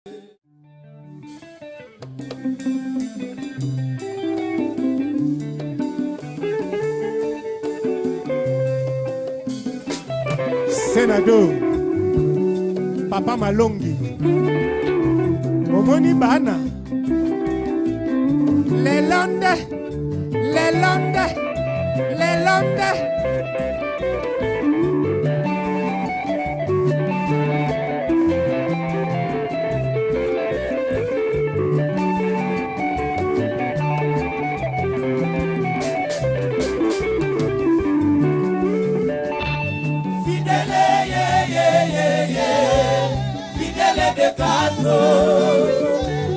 Senado Papa Malongi Omoni Bana Lelonde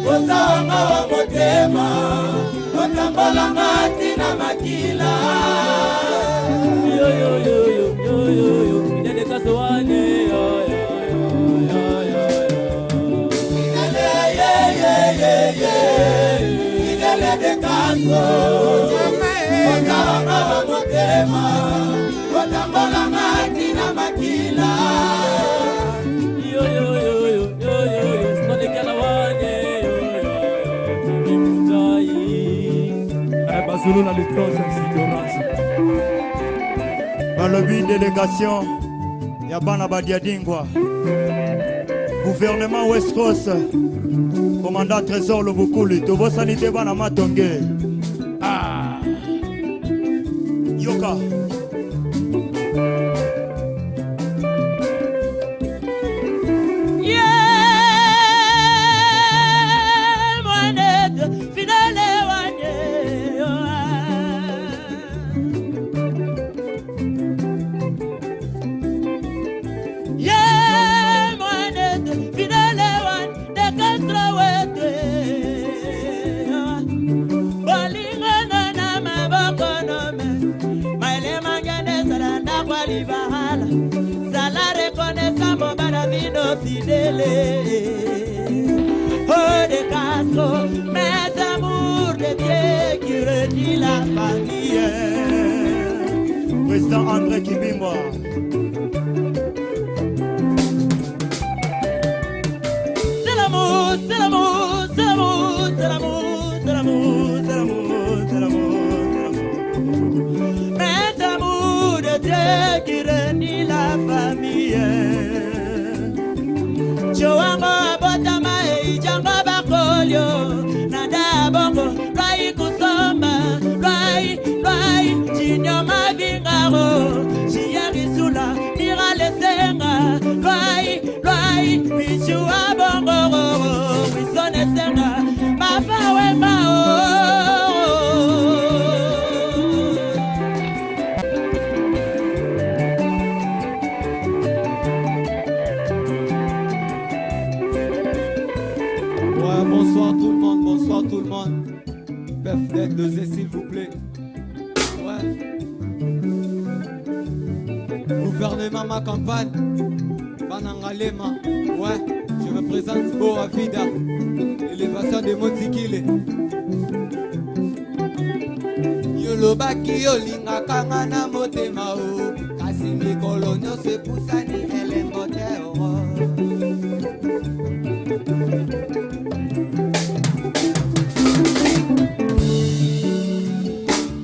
Osama wa motema Otambola mati na makila Yo yo yo yo yo yo yo Fidele kasoane yo yo yo yo yo Fidele ye ye ye ye Fidele de kaso Osama wa motema Otambola mati na makila Dans le but délégation Yabana Badiadingwa gouvernement West Coast commandant Trésor Lobukuli Tobo Sanité Bana Matonge Yoka Fidèle, oh de Castro, mes amours de Dieu qui redit la famille. Président André Kibimwa. C'est l'amour, c'est l'amour, c'est l'amour, c'est l'amour, c'est l'amour, c'est l'amour, c'est l'amour, mes amours de Dieu qui redit la famille. Joango botama ijango bakolyo nada bongo rai kusomba rai jinyo mavingaro chiari sula mira lesenga rai pichu abongo wisone senga papa we mao Bonsoir tout le monde. Père Fred, dosez s'il vous plaît. Ouais. Gouvernement ma campagne. Banangalema. Ouais. Je me présente Boa Vida. Élévation de Motikile. Yolobaki yolinga kangana motema o. Kasimi kolonyo se pusani elembote o.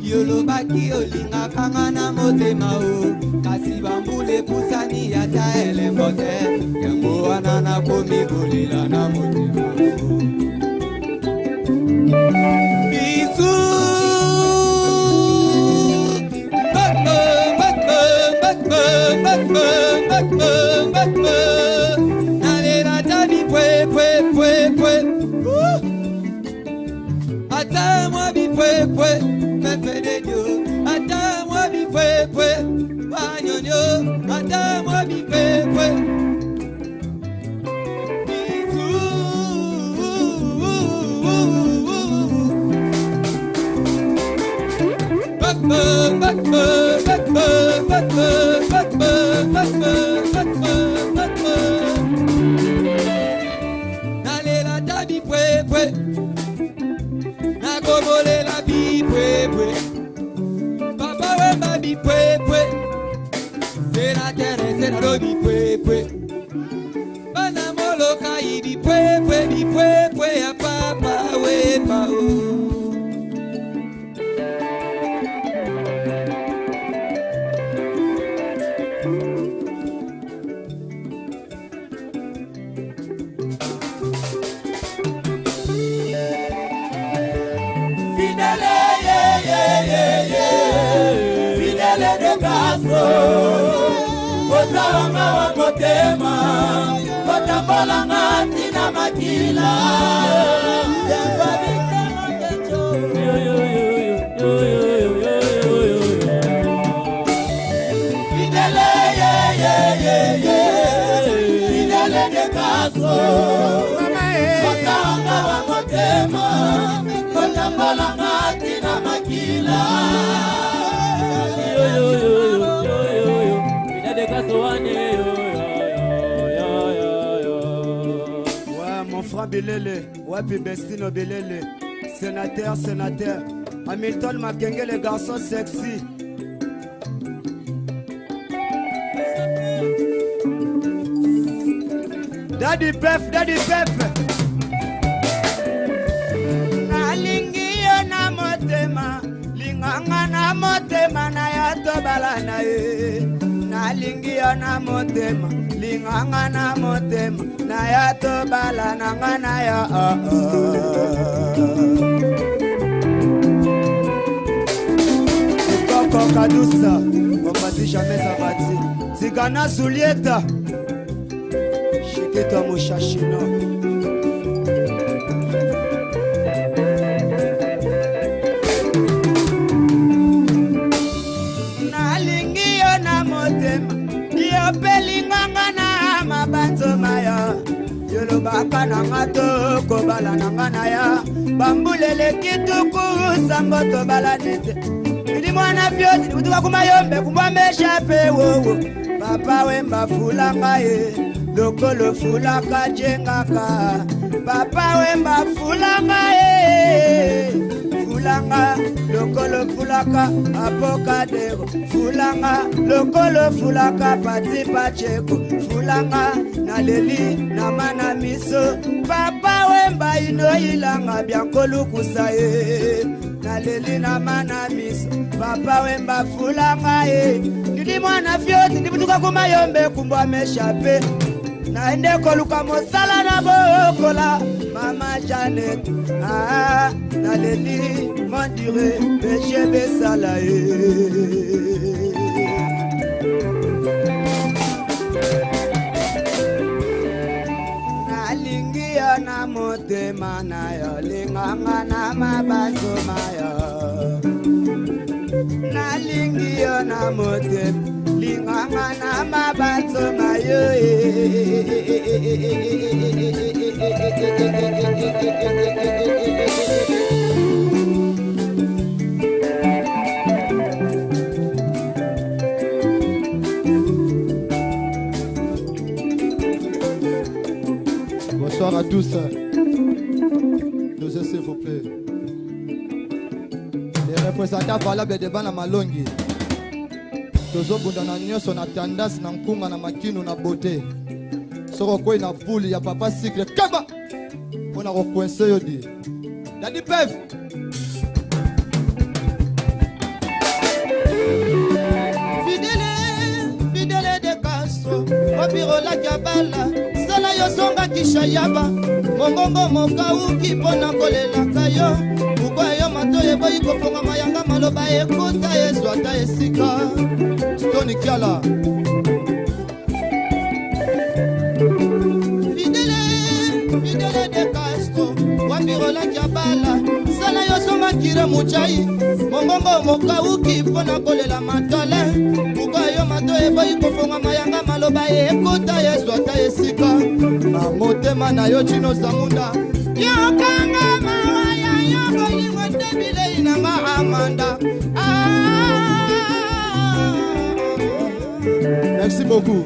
Yolobaki olinga kangana motema o kasi bambule pusani yata elembote yango wana na komi kolila na motema bisu nalela tabi pwe ata moi bi pwe Pepe de Dieu, attends moi bi pwe, Pagnonio, attends moi bi pwe. N'allez la tabi pwe, na gobole la bi pwe. Papa we ma bi pwe, c'est la terre, c'est la bi pwe. Bana moloka i bi pwe. ipwepwe ya papa wepa o. Fidèle de Gaso, Ozanga wa motema, Otambolanga tina makila. Fidèle de Gaso, Ozanga wa motema, Otambolanga tina makila. Ouais, mon frère Belele, ouais, puis Bestino Belele, sénateur, Hamilton Makenge, les garçons sexy. Daddy Pef. Nalingiyo na motema, linganga na motema na ya tobala na ye. Nalingiyo na motema, linganga na motema na ya tobala na ngana ya Koko Kadusa, on bâtit jamais sa bâtie. Zigana Soulieta, Shikito Mushashino. Nalingiyo na motema, yo pelinganga na mabanzo maya. Yolobaka na ngato kobala na ngana ya. Bambulele kituku samboto balanete. Ili mwana fyoti kutuka kumayombe kumbwa meshape wowo. Papa wemba fulanga ye, lokolo fulaka jengaka. Papa wemba fulanga ye, fulanga lokolo fulaka apokadero. Fulanga lokolo fulaka pati pacheko. Fulanga na leli na mana miso. Papa wemba ino ilanga biankolu kusaye. Na leli na mana miso. Papa wemba fulanga ye. Ndidi mwana fyoti ndibutuka kumayombe kumbwa meshape. Naende koluka mosala na bokola. Mama Janet, na leli mondire peche besala ye. Nalingiyo na motema na yo, linganga na mabanzo maya. Nalingiyo na motema, linganga na mabanzo mayo. Bonsoir à tous. Nous s'il vous plaît. Les représentants valables de Bana Malongi. Tozobunda na nyonso na tendance na nkunga na makinu na beauté. Soko koi na poule ya papa sikre kaba. Pona ko coincer yo di. Daddy Pef. Fidèle de Castro, Wabirola Kabala, Sala yo songa kishayaba, Mongongo mokauki pona kolela kayo, Ukwa yo matoye boyi kofonga mayanga maloba ekota yesu ata esika. Stony Kiala. Fidèle de Castro, Wabirola Kabala, Sala yo songa kire muchai, Mongongo mokauki pona kolela matole, Ukwa yo matoye boyi kofonga mayanga maloba ekota yesu ata esika. Na motema na yo chino samunda, Yokanga mawaya yoko lingwa tebile inanga amanda. Merci beaucoup.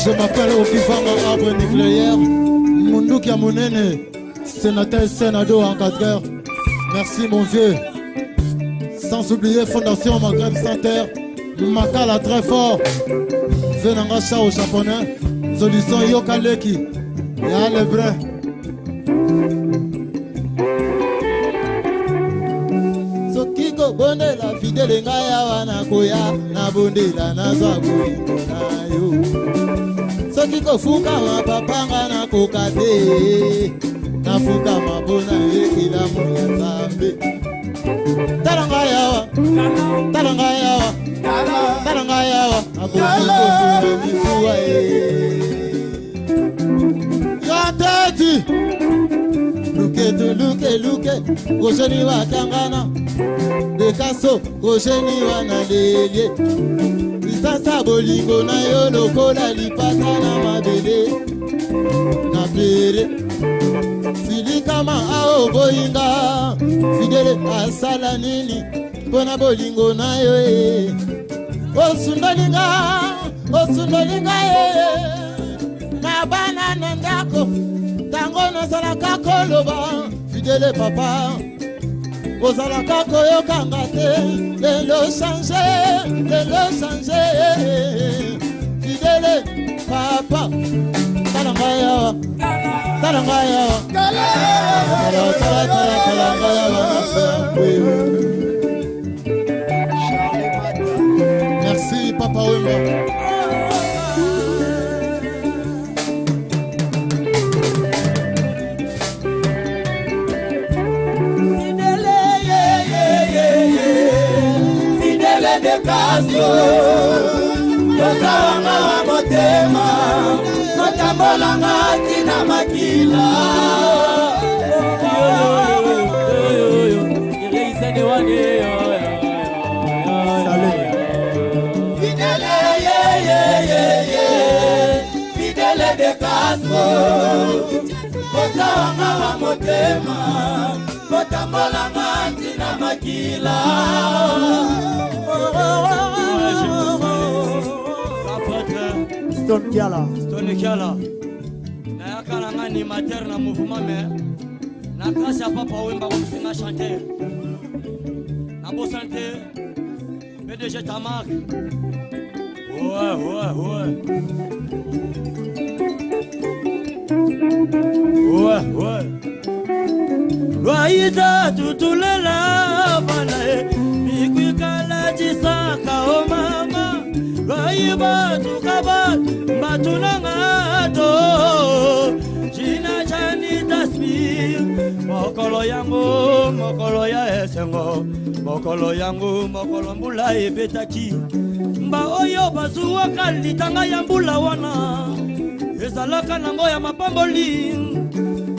Je m'appelle Okifanga Arbre Nucléaire, Munduki Amunene, sénateur Sénado encadreur. Merci mon vieux. Sans oublier Fondation Maghreb Center, Makala très fort. Zenanga Chao japonais, solution Yokaleki. Ya le vrai. Sokiko bonde la fidèle ngaya wana koya na bonde la nazabu na yo. Sokiko fuka wa papanga na kokate na fuka mabona ekila moya zambe. Talanga yawa, talanga yawa, talanga yawa, aboniko sura mikuwa Yatati Luke Gojeni wa kangana Dekaso Gojeni wa na lelye Isasa bolingo na yo lokola lipata na mabele Na pere Silikama ao boinga Fidele asala nini Pona bolingo na yo Osundolinga Na bana nandako Tango na salaka koloba Fidele papa Ozalaka koyoka ngate Lelo change Fidele papa Talanga yawa Merci Papa Wemba. Fidèle de Castro, Tozanga wa motema, Motambolanga tina makila. Fidèle de Castro, Tozanga wa motema, Motambolanga tina makila. Stone Kiala Nayaka nanga animateur na mouvement mais na grâce à Papa Wemba comme singa chanteur na beau santé PDG Tamak ouais Waida tutulela banae Mikwikala jisaka o mama Waiba tukaba Matunanga to Jina jani tasmi Mokolo yangu Mokolo ya esengo Mokolo yangu Mokolo mbula ebetaki Mba oyo bazuwa kalitanga ya mbula wana Ezalaka nango ya mapamboli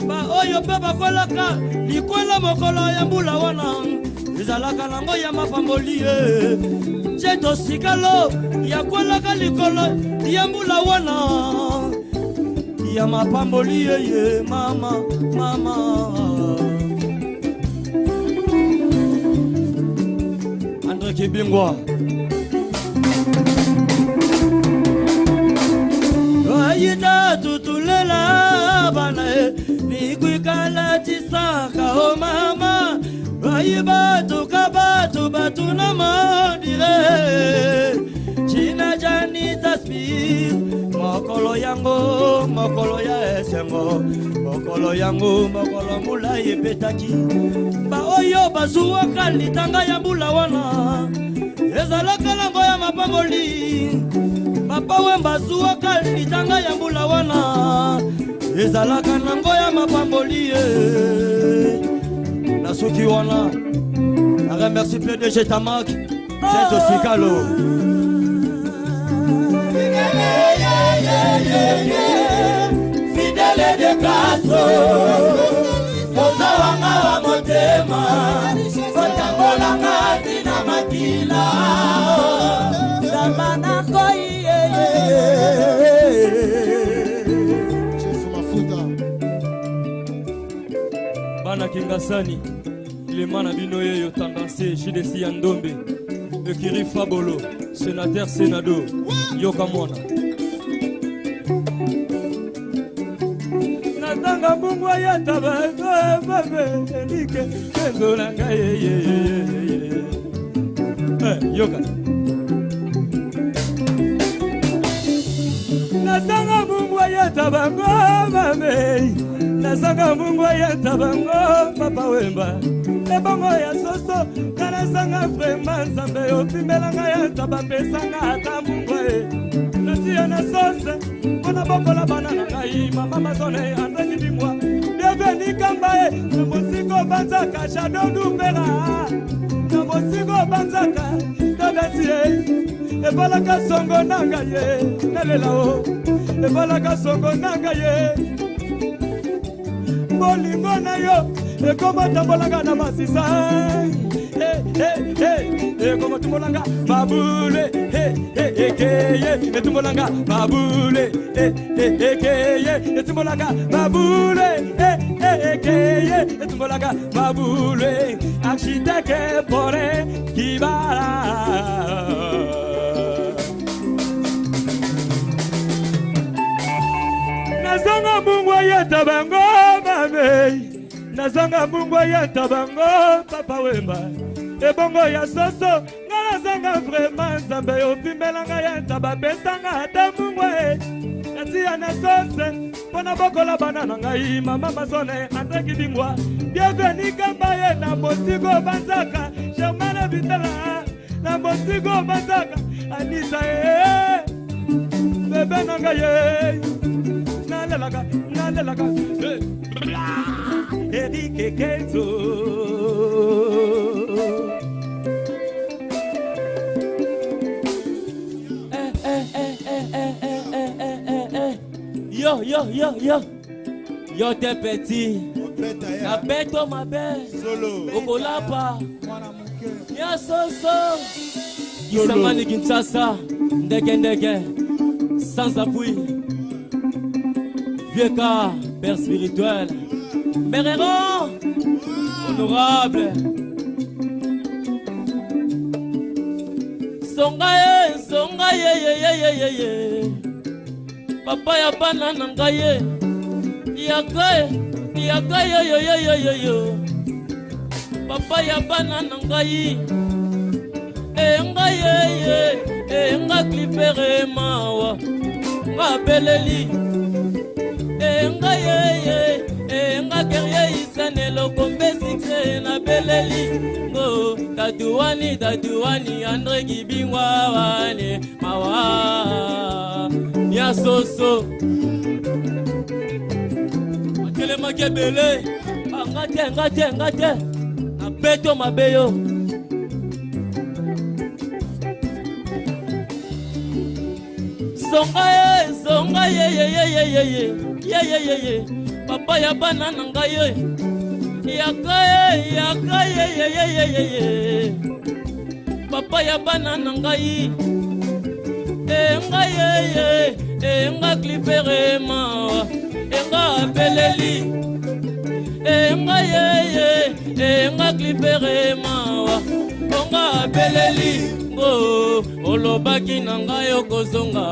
Ba oyo pe bakolaka likwela mokolo ya mbula wana Ezalaka nango ya mapamboli Jeto sikalo ya kwelaka likolo ya mbula wana Ya mapamboli mama Andre Kibingwa Ayida tutulela bana Nikwikala tisaka o mama Aiba tukabatu batuna mandire China jani tasbih Mokolo yango Mokolo ya esengo Mokolo yango Mokolo mula yepetaki Ba oyo bazuwa kalitanga ya mbula wana Ezalaka lango ya mapamboli Papa Wemba zuwa kalitanga ya mbula wana Ezalaka nango ya mapamboli Nasuki wana I remercie PDG Tamak Jeto Sikalo Fidèle de Castro Tozawanga wa motema Kotambolanga tina makila Zamana koi Bana Kingasani Clément Binoye yo tendancier JDC Yandombe Ekiri Fabolo sénateur Sénado Yokamona Natanga bungwa ya taba bebe elike Kenzola ngaye yoka Nasanga Mungu ayata bango mame Nasanga Mungu ayata bango papa wemba Ebongo ya soso Kanasanga frema Nzambe opimelanga yata bapesanga ata Mungu Natia na sose Kona bokola banana ngai Mama mazone andrengi bimwa Bienvenue kambaye Namosiko banzaka Shadow Dupera Namosiko banzaka Dogasie Ebalaka songo nanga ye Nalela o Ebalaka songo nanga ye Bolingo na yo Ekoma tambolanga na masisa Ekoma tumbolanga babule Ekeye Etumbolanga babule Ekeye Etumbolanga babule Ekeye Etumbolanga babule Architecte pore Kibara Nazanga Mungu ayata bango mame Nazanga Mungu ayata bango papa wemba Ebongo ya soso Nazanga vraiment Nzambe opimelanga yata bapesanga ata Mungu Natia na sose Pona bokola banana ngai Mama mazone andreki bingwa Bienvenue kambaye na mosiko banzaka Shermane Vitala Na mosiko banzaka Anita Bebe nanga Nalelaka Erike Keto Yo t'es petit La bête oh ma belle Okolapa Ya soso Kisangani Kinshasa Ndege Sans appui Vieux cas, père spirituel, Mérero, honorable. Songaye, Papa ya bana nangaye, Yakaye, Papa ya bana nangaye, Ngaye, nga clifere mawa, nga beleli. Nga guerrier isane lokombe sikse na beleli Ngo tatuani Andre Gibingwa wane mawa Ya soso Makele makebele Ngate Na beto mabeyo Songaye Papa ya bana nangaye Yakaye Papa ya bana nangaye Ngaye Nga clifere mawa Nga beleli Ngaye Nga clifere mawa Nga beleli Ngo olobaki nangayo kozonga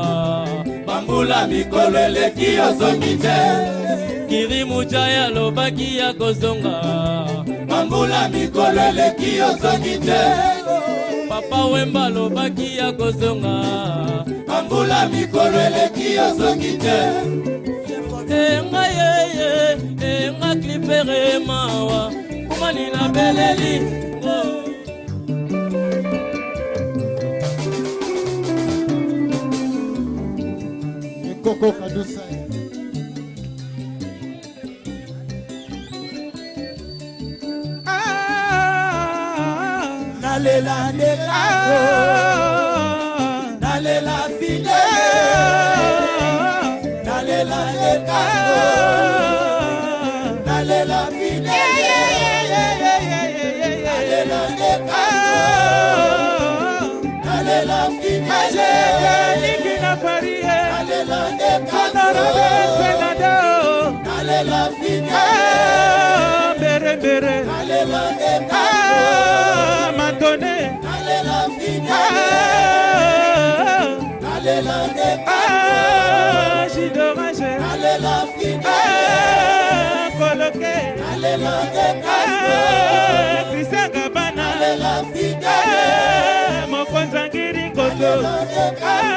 Bambula mikolo eleki ozongi te Kiri mujaya lobaki ya kozonga Bambula mikolo eleki ozongi te Papa wemba lobaki ya kozonga Bambula mikolo eleki ozongi te Ngaye Nga clifere mawa Kumani na beleli Koko Kadusa Nalela ndekaso Nalela fide Nalela ndekaso Nalela fide Nalela ndekaso Nalela fide Nikina parie Nalela ndekaso Nalela fide Bere Nalela ndekaso Matone Nalela fide Nalela ndekaso Jidorage Nalela fide Koloke Nalela ndekaso Krisanga bana Nalela fide kasi